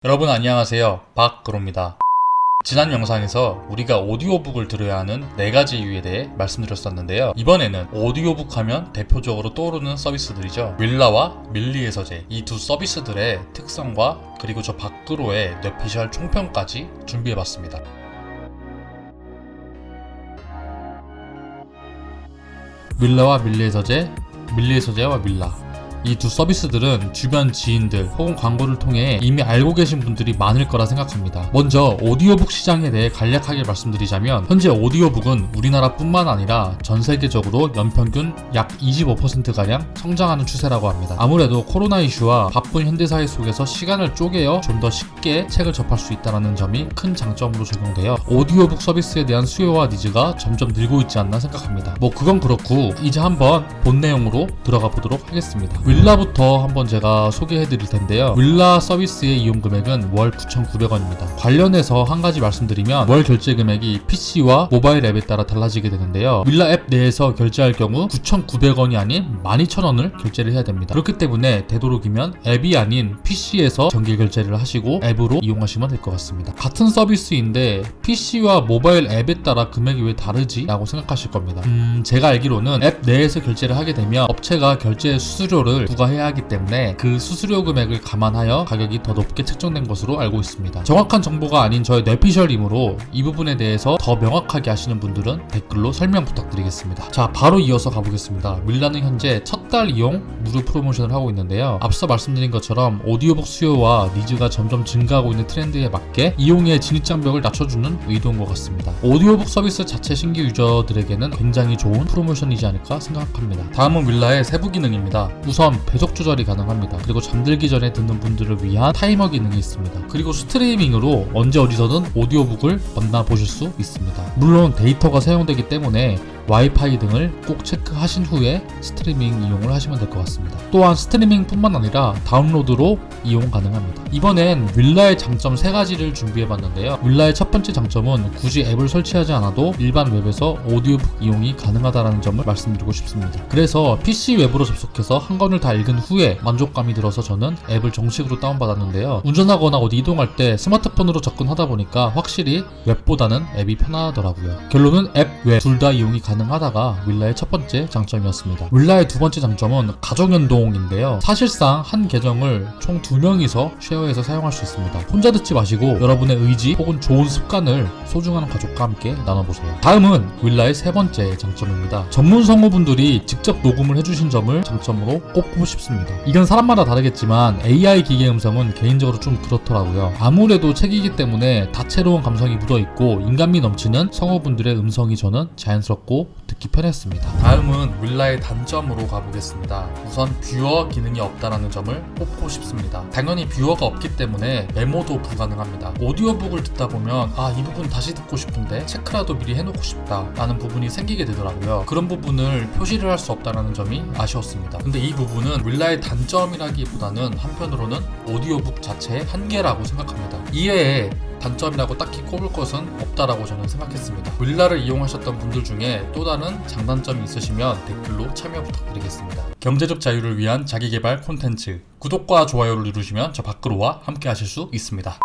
여러분 안녕하세요, 박그로입니다. 지난 영상에서 우리가 오디오북을 들어야 하는 4가지 이유에 대해 말씀드렸었는데요. 이번에는 오디오북 하면 대표적으로 떠오르는 서비스들이죠. 윌라와 밀리의 서재, 이 두 서비스들의 특성과 그리고 저 박그로의 뇌피셜 총평까지 준비해봤습니다. 윌라와 밀리의 서재, 밀리의 서재와 밀라, 이 두 서비스들은 주변 지인들 혹은 광고를 통해 이미 알고 계신 분들이 많을 거라 생각합니다. 먼저 오디오북 시장에 대해 간략하게 말씀드리자면, 현재 오디오북은 우리나라뿐만 아니라 전 세계적으로 연평균 약 25%가량 성장하는 추세라고 합니다. 아무래도 코로나 이슈와 바쁜 현대사회 속에서 시간을 쪼개어 좀 더 쉽게 책을 접할 수 있다는 점이 큰 장점으로 적용되어 오디오북 서비스에 대한 수요와 니즈가 점점 늘고 있지 않나 생각합니다. 그건 그렇고 이제 한번 본 내용으로 들어가 보도록 하겠습니다. 윌라부터 한번 제가 소개해 드릴 텐데요. 윌라 서비스의 이용 금액은 월 9,900원입니다. 관련해서 한 가지 말씀드리면, 월 결제 금액이 PC와 모바일 앱에 따라 달라지게 되는데요. 윌라 앱 내에서 결제할 경우 9,900원이 아닌 12,000원을 결제를 해야 됩니다. 그렇기 때문에 되도록이면 앱이 아닌 PC에서 정기 결제를 하시고 앱으로 이용하시면 될 것 같습니다. 같은 서비스인데 PC와 모바일 앱에 따라 금액이 왜 다르지? 라고 생각하실 겁니다. 제가 알기로는 앱 내에서 결제를 하게 되면 업체가 결제 수수료를 부과해야 하기 때문에 그 수수료 금액을 감안하여 가격이 더 높게 책정된 것으로 알고 있습니다. 정확한 정보가 아닌 저의 뇌피셜이므로 이 부분에 대해서 더 명확하게 아시는 분들은 댓글로 설명 부탁드리겠습니다. 자, 바로 이어서 가보겠습니다. 윌라는 현재 첫 달 이용 무료 프로모션을 하고 있는데요. 앞서 말씀드린 것처럼 오디오북 수요와 니즈가 점점 증가하고 있는 트렌드에 맞게 이용의 진입장벽을 낮춰주는 의도인 것 같습니다. 오디오북 서비스 자체 신규 유저들에게는 굉장히 좋은 프로모션이지 않을까 생각합니다. 다음은 윌라의 세부 기능입니다. 우선 배속 조절이 가능합니다. 그리고 잠들기 전에 듣는 분들을 위한 타이머 기능이 있습니다. 그리고 스트리밍으로 언제 어디서든 오디오북을 만나보실 수 있습니다. 물론 데이터가 사용되기 때문에 와이파이 등을 꼭 체크하신 후에 스트리밍 이용을 하시면 될 것 같습니다. 또한 스트리밍 뿐만 아니라 다운로드로 이용 가능합니다. 이번엔 윌라의 장점 3가지를 준비해봤는데요. 윌라의 첫 번째 장점은 굳이 앱을 설치하지 않아도 일반 웹에서 오디오북 이용이 가능하다는 점을 말씀드리고 싶습니다. 그래서 PC 웹으로 접속해서 한 권을 다 읽은 후에 만족감이 들어서 저는 앱을 정식으로 다운받았는데요. 운전하거나 어디 이동할 때 스마트폰으로 접근하다 보니까 확실히 웹보다는 앱이 편하더라고요. 결론은 앱, 웹 둘 다 이용이 가능하다가 윌라의 첫 번째 장점이었습니다. 윌라의 두 번째 장점은 가정연동인데요. 사실상 한 계정을 총 2명이서 쉐어해서 사용할 수 있습니다. 혼자 듣지 마시고 여러분의 의지 혹은 좋은 습관을 소중한 가족과 함께 나눠보세요. 다음은 윌라의 세 번째 장점입니다. 전문 성우분들이 직접 녹음을 해주신 점을 장점으로 꼽고 싶습니다. 이건 사람마다 다르겠지만 AI 기계 음성은 개인적으로 좀 그렇더라고요. 아무래도 책이기 때문에 다채로운 감성이 묻어있고 인간미 넘치는 성우분들의 음성이 저는 자연스럽고 듣기 편했습니다. 다음은 윌라의 단점으로 가보겠습니다. 우선 뷰어 기능이 없다는 점을 꼽고 싶습니다. 당연히 뷰어가 없기 때문에 메모도 불가능합니다. 오디오북을 듣다 보면 이 부분 다시 듣고 싶은데 체크라도 미리 해놓고 싶다 라는 부분이 생기게 되더라고요. 그런 부분을 표시를 할 수 없다는 점이 아쉬웠습니다. 근데 이 부분은 윌라의 단점이라기보다는 한편으로는 오디오북 자체의 한계라고 생각합니다. 이외에 단점이라고 딱히 꼽을 것은 없다라고 저는 생각했습니다. 윌라를 이용하셨던 분들 중에 또 다른 장단점이 있으시면 댓글로 참여 부탁드리겠습니다. 경제적 자유를 위한 자기개발 콘텐츠, 구독과 좋아요를 누르시면 저 박그로와 함께 하실 수 있습니다.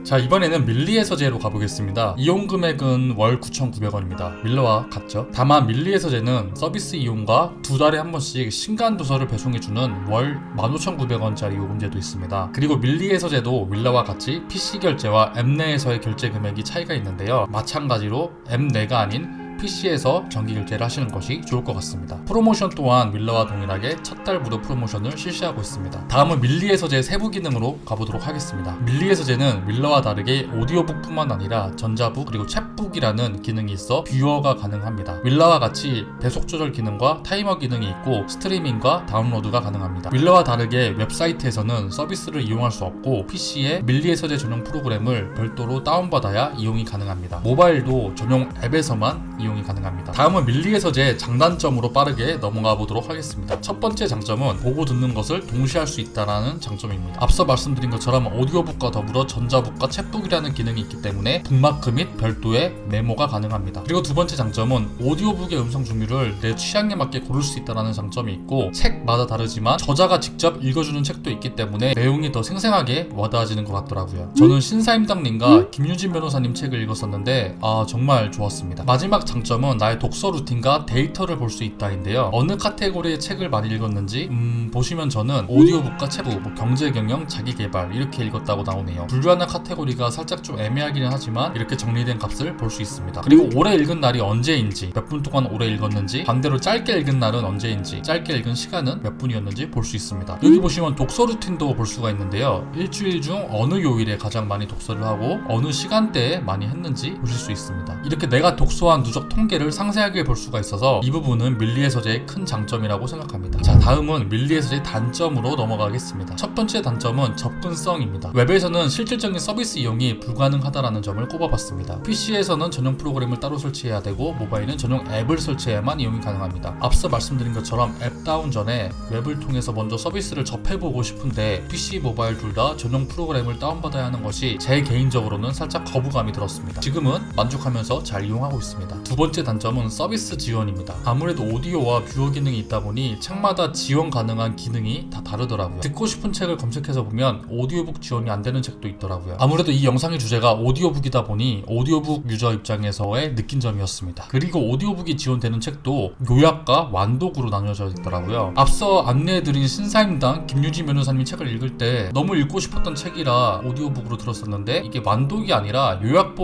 자, 이번에는 밀리의 서재로 가보겠습니다. 이용 금액은 월 9,900원입니다. 밀라와 같죠? 다만 밀리의 서재는 서비스 이용과 2달에 한 번씩 신간 도서를 배송해주는 월 15,900원짜리 요금제도 있습니다. 그리고 밀리의 서재도 밀라와 같이 PC 결제와 앱 내에서의 결제 금액이 차이가 있는데요. 마찬가지로 앱 내가 아닌 PC에서 정기 결제를 하시는 것이 좋을 것 같습니다. 프로모션 또한 윌라와 동일하게 첫 달 무료 프로모션을 실시하고 있습니다. 다음은 밀리의 서재 세부 기능으로 가보도록 하겠습니다. 밀리의 서재는 윌라와 다르게 오디오북뿐만 아니라 전자북 그리고 챗북이라는 기능이 있어 뷰어가 가능합니다. 윌라와 같이 배속 조절 기능과 타이머 기능이 있고 스트리밍과 다운로드가 가능합니다. 윌라와 다르게 웹사이트에서는 서비스를 이용할 수 없고 PC에 밀리의 서재 전용 프로그램을 별도로 다운받아야 이용이 가능합니다. 모바일도 전용 앱에서만 이용 이용이 가능합니다. 다음은 밀리의 서재 장단점으로 빠르게 넘어가 보도록 하겠습니다. 첫 번째 장점은 보고 듣는 것을 동시에 할 수 있다는 장점입니다. 앞서 말씀드린 것처럼 오디오북과 더불어 전자북과 챗북이라는 기능이 있기 때문에 북마크 및 별도의 메모가 가능합니다. 그리고 두 번째 장점은 오디오북의 음성 종류를 내 취향에 맞게 고를 수 있다는 장점이 있고, 책마다 다르지만 저자가 직접 읽어주는 책도 있기 때문에 내용이 더 생생하게 와닿아지는 것 같더라고요. 저는 신사임당님과 김유진 변호사님 책을 읽었었는데 정말 좋았습니다. 마지막 장점은 나의 독서 루틴과 데이터를 볼 수 있다인데요. 어느 카테고리의 책을 많이 읽었는지 보시면 저는 오디오북과 챗북, 경제, 경영, 자기개발 이렇게 읽었다고 나오네요. 분류하는 카테고리가 살짝 좀 애매하기는 하지만 이렇게 정리된 값을 볼 수 있습니다. 그리고 오래 읽은 날이 언제인지, 몇 분 동안 오래 읽었는지, 반대로 짧게 읽은 날은 언제인지, 짧게 읽은 시간은 몇 분이었는지 볼 수 있습니다. 여기 보시면 독서 루틴도 볼 수가 있는데요. 일주일 중 어느 요일에 가장 많이 독서를 하고 어느 시간대에 많이 했는지 보실 수 있습니다. 이렇게 내가 독서한 누적 통계를 상세하게 볼 수가 있어서 이 부분은 밀리의 서재의 큰 장점이라고 생각합니다. 자, 다음은 밀리의 서재의 단점으로 넘어가겠습니다. 첫 번째 단점은 접근성입니다. 웹에서는 실질적인 서비스 이용이 불가능하다는 점을 꼽아봤습니다. PC에서는 전용 프로그램을 따로 설치해야 되고 모바일은 전용 앱을 설치해야만 이용이 가능합니다. 앞서 말씀드린 것처럼 앱 다운 전에 웹을 통해서 먼저 서비스를 접해보고 싶은데 PC, 모바일 둘 다 전용 프로그램을 다운받아야 하는 것이 제 개인적으로는 살짝 거부감이 들었습니다. 지금은 만족하면서 잘 이용하고 있습니다. 두 번째 단점은 서비스 지원입니다. 아무래도 오디오와 뷰어 기능이 있다 보니 책마다 지원 가능한 기능이 다 다르더라고요. 듣고 싶은 책을 검색해서 보면 오디오북 지원이 안 되는 책도 있더라고요. 아무래도 이 영상의 주제가 오디오북이다 보니 오디오북 유저 입장에서의 느낀 점이었습니다. 그리고 오디오북이 지원되는 책도 요약과 완독으로 나뉘어져 있더라고요. 앞서 안내해드린 신사임당 김유진 변호사님 책을 읽을 때 너무 읽고 싶었던 책이라 오디오북으로 들었었는데 이게 완독이 아니라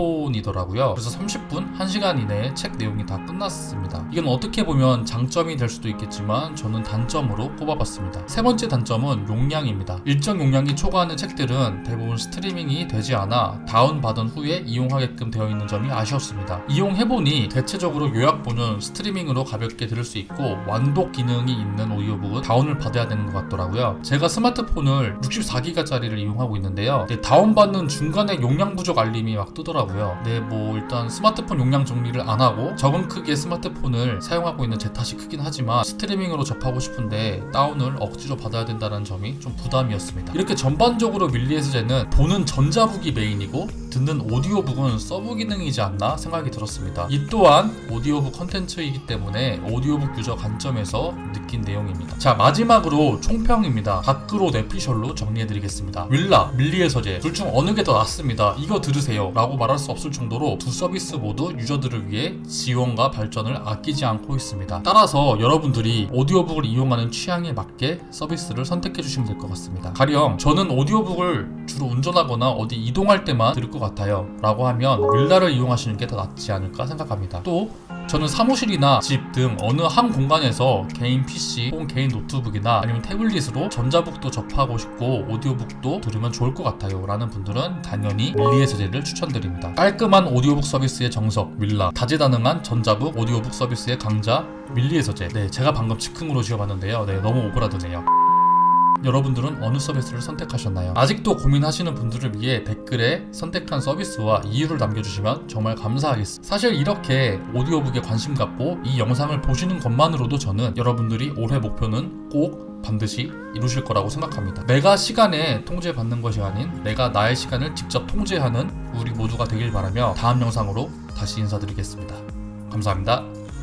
요약본이더라고요. 그래서 30분, 1시간 이내에 책 내용이 다 끝났습니다. 이건 어떻게 보면 장점이 될 수도 있겠지만 저는 단점으로 꼽아봤습니다. 세 번째 단점은 용량입니다. 일정 용량이 초과하는 책들은 대부분 스트리밍이 되지 않아 다운받은 후에 이용하게끔 되어 있는 점이 아쉬웠습니다. 이용해보니 대체적으로 요약본은 스트리밍으로 가볍게 들을 수 있고 완독 기능이 있는 오디오북은 다운을 받아야 되는 것 같더라고요. 제가 스마트폰을 64기가짜리를 이용하고 있는데요. 다운받는 중간에 용량 부족 알림이 막 뜨더라고요. 일단 스마트폰 용량 정리를 안 하고 적은 크기의 스마트폰을 사용하고 있는 제 탓이 크긴 하지만 스트리밍으로 접하고 싶은데 다운을 억지로 받아야 된다는 점이 좀 부담이었습니다. 이렇게 전반적으로 밀리의 서재는 보는 전자북이 메인이고 듣는 오디오북은 서브 기능이지 않나 생각이 들었습니다. 이 또한 오디오북 컨텐츠이기 때문에 오디오북 유저 관점에서 느낀 내용입니다. 자, 마지막으로 총평입니다. 밖으로 내피셜로 정리해드리겠습니다. 윌라, 밀리의 서재 둘 중 어느 게 더 낫습니다. 이거 들으세요 라고 말할 수 없을 정도로 두 서비스 모두 유저들을 위해 지원과 발전을 아끼지 않고 있습니다. 따라서 여러분들이 오디오북을 이용하는 취향에 맞게 서비스를 선택해 주시면 될 것 같습니다. 가령 저는 오디오북을 주로 운전하거나 어디 이동할 때만 들을 것 같아요 라고 하면 윌라를 이용하시는 게 더 낫지 않을까 생각합니다. 또 저는 사무실이나 집 등 어느 한 공간에서 개인 PC 혹은 개인 노트북이나 아니면 태블릿으로 전자북도 접하고 싶고 오디오북도 들으면 좋을 것 같아요 라는 분들은 당연히 밀리의 서재를 추천드립니다. 깔끔한 오디오북 서비스의 정석 윌라, 다재다능한 전자북 오디오북 서비스의 강자 밀리의 서재. 제가 방금 즉흥으로 지어봤는데요. 너무 오그라드네요. 여러분들은 어느 서비스를 선택하셨나요? 아직도 고민하시는 분들을 위해 댓글에 선택한 서비스와 이유를 남겨주시면 정말 감사하겠습니다. 사실 이렇게 오디오북에 관심 갖고 이 영상을 보시는 것만으로도 저는 여러분들이 올해 목표는 꼭 반드시 이루실 거라고 생각합니다. 내가 시간에 통제받는 것이 아닌 내가 나의 시간을 직접 통제하는 우리 모두가 되길 바라며 다음 영상으로 다시 인사드리겠습니다. 감사합니다.